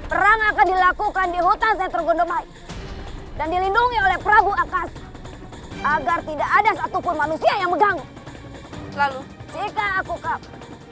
Perang akan dilakukan di hutan Sentro Gondomai dan dilindungi oleh Prabu Akasa agar tidak ada satupun manusia yang mengganggu. Lalu, Jika aku kalah,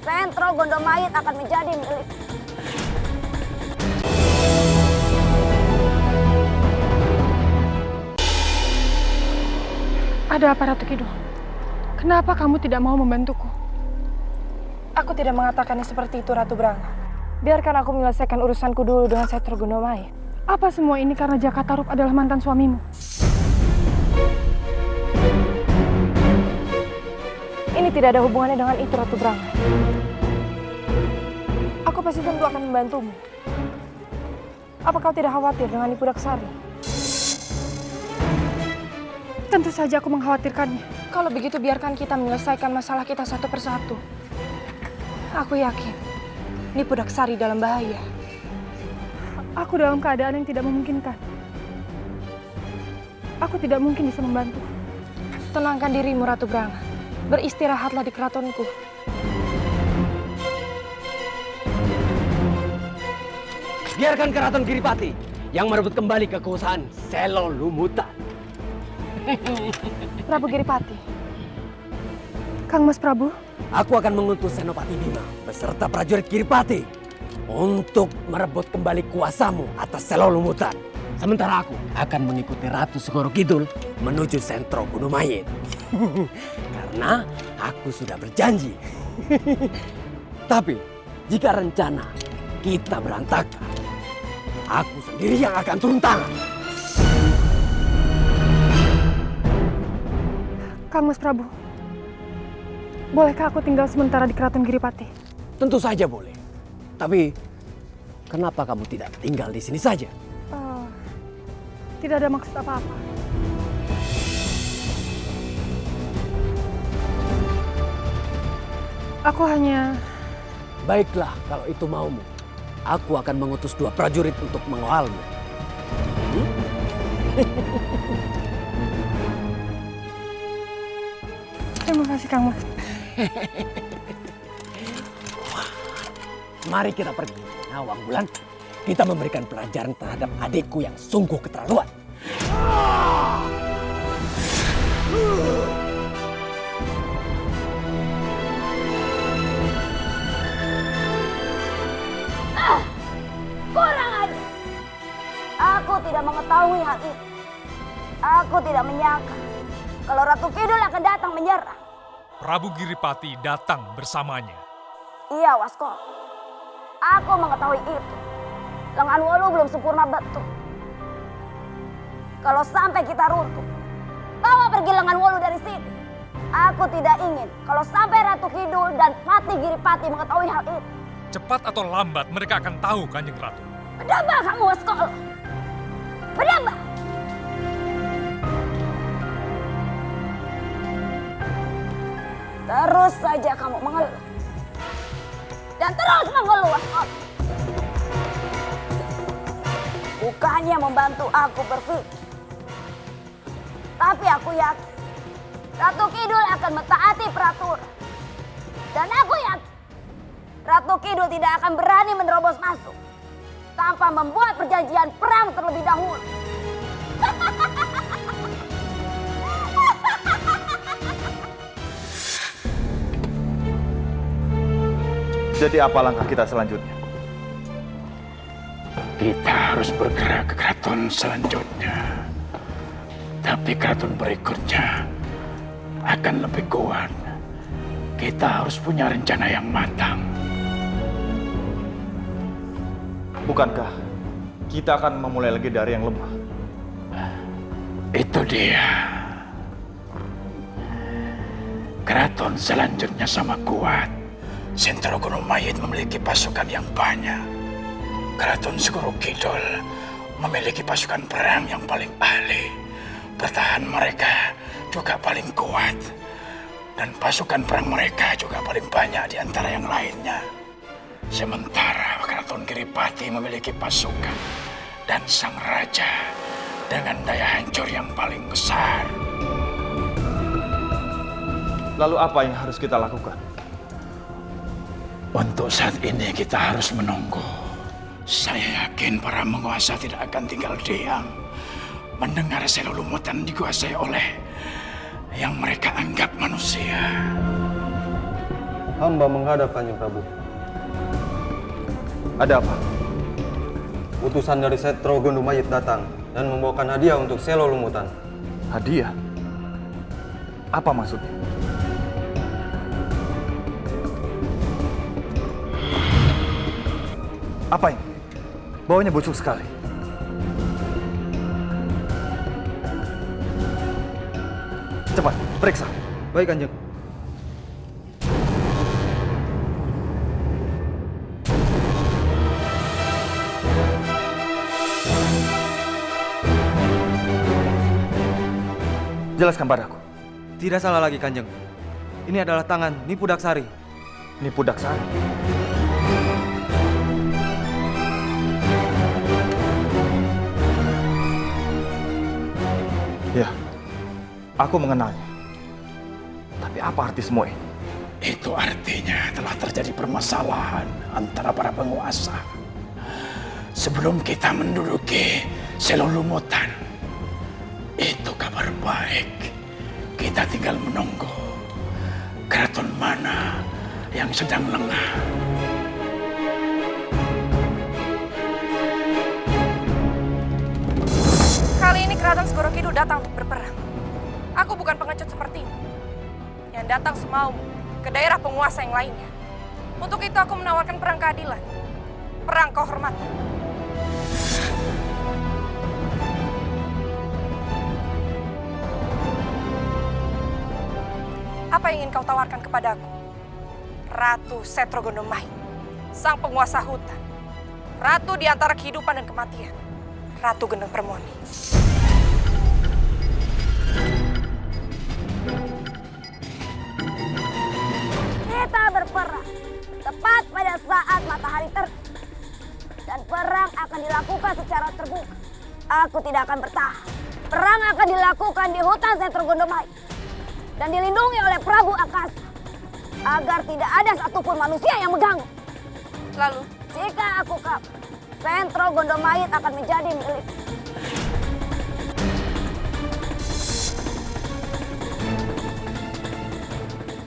Sentro Gondomait akan menjadi milik. Ada apa, Ratu Kidul? Kenapa kamu tidak mau membantuku? aku tidak mengatakannya seperti itu, Ratu Branga. Biarkan aku menyelesaikan urusanku dulu dengan Sentro Gondomait. Apa semua ini karena Jaka Tarub adalah mantan suamimu? Ini tidak ada hubungannya dengan itu, Ratu Branga. Aku pasti tentu akan membantumu. Apa kau tidak khawatir dengan Ibu Daksari? Tentu saja aku mengkhawatirkannya. Kalau begitu biarkan kita menyelesaikan masalah kita satu persatu. Aku yakin Nipu Daksari dalam bahaya. Aku dalam keadaan yang tidak memungkinkan. Aku tidak mungkin bisa membantu. Tenangkan dirimu, Ratu Branga. Beristirahatlah di keratonku. Biarkan keraton Giripati yang merebut kembali kekuasaan Selo Lumutan. Prabu Giripati. Kang Mas Prabu, Aku akan mengutus Senopati Bima beserta prajurit Giripati untuk merebut kembali kuasamu atas Selo Lumutan. Sementara aku akan mengikuti Ratu Segoro Kidul menuju Sentro Gondomait. Karena aku sudah berjanji. Tapi jika rencana kita berantakan, aku sendiri yang akan turun tangan. Kang Mas Prabu, bolehkah aku tinggal sementara di Keraton Giripati? Tentu saja boleh. Tapi kenapa kamu tidak tinggal di sini saja? Tidak ada maksud apa-apa. Aku hanya... Baiklah, kalau itu maumu. Aku akan mengutus 2 prajurit untuk mengawalmu. Terima kasih, Kang Mas. Mari kita pergi. Nawang Bulan, kita memberikan pelajaran terhadap adikku yang sungguh keterlaluan. Kurang aja. Aku tidak mengetahui hal itu. Aku tidak menyangka kalau Ratu Kidul akan datang menyerang. Prabu Giripati datang bersamanya. Iya, Waskol. Aku mengetahui itu. Lengan Wolu belum sempurna betul. Kalau sampai kita runtuh, bawa pergi lengan Wolu dari sini. Aku tidak ingin kalau sampai Ratu Kidul dan Pati Giripati mengetahui hal itu. Cepat atau lambat mereka akan tahu, Kanjeng Ratu. Berdambah kamu, Waskol. Berdambah. Terus saja kamu mengeluh. Dan terus mengeluh, Waskol. Bukannya membantu aku berpikir. Tapi aku yakin Ratu Kidul akan mentaati peraturan. Dan aku yakin Ratu Kidul tidak akan berani menerobos masuk tanpa membuat perjanjian perang terlebih dahulu. Jadi apa langkah kita selanjutnya? Kita harus bergerak ke keraton selanjutnya. Tapi keraton berikutnya akan lebih kuat. Kita harus punya rencana yang matang. Bukankah kita akan memulai lagi dari yang lemah? Itu dia. Keraton selanjutnya sama kuat. Sentro Gondomait memiliki pasukan yang banyak. Keraton Segoro Kidul memiliki pasukan perang yang paling ahli. Bertahan mereka juga paling kuat. Dan pasukan perang mereka juga paling banyak di antara yang lainnya. Sementara Keraton Giripati memiliki pasukan dan sang raja dengan daya hancur yang paling besar. Lalu apa yang harus kita lakukan? Untuk saat ini kita harus menunggu Saya yakin para penguasa tidak akan tinggal diam mendengar Selo Lumutan dikuasai oleh yang mereka anggap manusia. Hamba menghadap Kanjeng Prabu. Ada apa? Utusan dari Setro Gondomayit datang dan membawakan hadiah untuk Selo Lumutan. Hadiah? Apa maksudnya? Apa ini? Baunya busuk sekali. Cepat, periksa. Baik, Kanjeng. Jelaskan padaku. Tidak salah lagi, Kanjeng. Ini adalah tangan Nipu Daksari. Nipu Daksari. Ya, aku mengenalnya. Tapi apa arti semua ini? Itu artinya telah terjadi permasalahan antara para penguasa. Sebelum kita menduduki Selo Lumutan, itu kabar baik. Kita tinggal menunggu keraton mana yang sedang lengah. Kali ini Keraton Segoro Kidul datang untuk berperang. Aku bukan pengecut sepertimu yang datang semau ke daerah penguasa yang lainnya. Untuk itu aku menawarkan perang keadilan, perang kehormatan. Apa yang ingin kau tawarkan kepadaku? Ratu Setro Gondomayit, sang penguasa hutan, ratu di antara kehidupan dan kematian, Ratu Gendeng Permoni. Kita berperang tepat pada saat matahari terbit. Dan perang akan dilakukan secara terbuka. Aku tidak akan bertahan. Perang akan dilakukan di hutan Setro Gondomayit. Dan dilindungi oleh Prabu Akasa. Agar tidak ada satupun manusia yang mengganggu. Lalu, Jika aku kalah, Setro Gondomayit akan menjadi milik.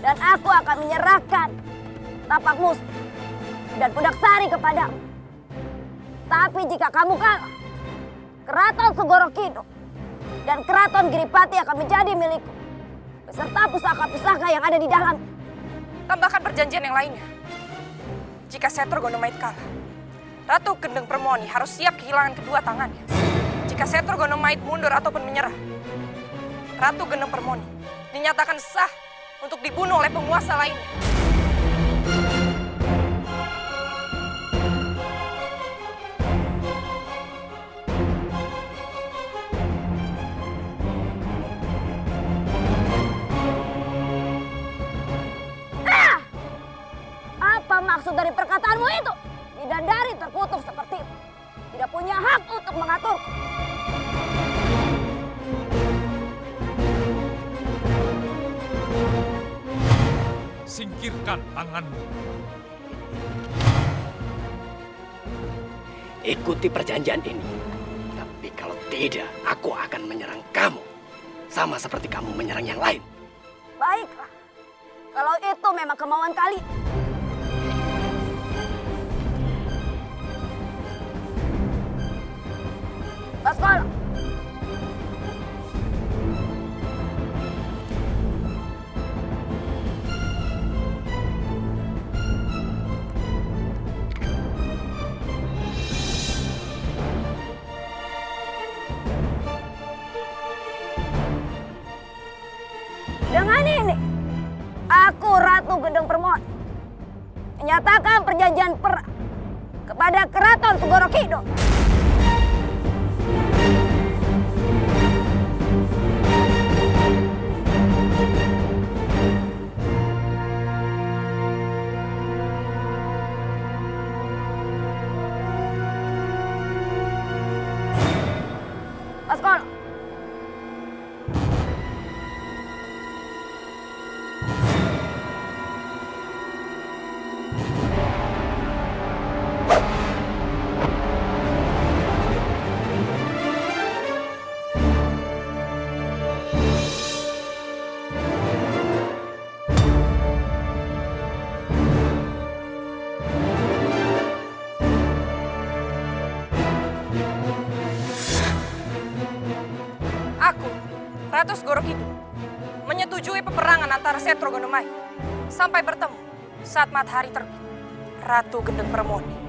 Dan aku akan menyerahkan tapak musti dan Pudak Sari kepadamu. Tapi jika kamu kalah, Keraton Segoro Kidul dan Keraton Giripati akan menjadi milikku. Beserta pusaka-pusaka yang ada di dalam. tambahkan perjanjian yang lainnya. Jika Setro Gondomayit kalah, Ratu Gendeng Permoni harus siap kehilangan kedua tangannya. Jika Setro Gondomayit mundur ataupun menyerah, Ratu Gendeng Permoni dinyatakan sah untuk dibunuh oleh penguasa lainnya. Apa maksud dari perkataanmu itu? Bidadari terkutuk seperti itu. Tidak punya hak untuk mengatur. Singkirkan tanganmu. Ikuti perjanjian ini. Tapi kalau tidak, aku akan menyerang kamu. Sama seperti kamu menyerang yang lain. Baiklah. Kalau itu memang kemauan kalian. Baskoro. Dengan ini, aku Ratu Gendeng Permoni menyatakan perjanjian perang kepada Keraton Segoro Kidul. Baskoro. Ratu Segoro Kidul menyetujui peperangan antara Setro Gondomait sampai bertemu saat matahari terbit. Ratu Gendeng Permoni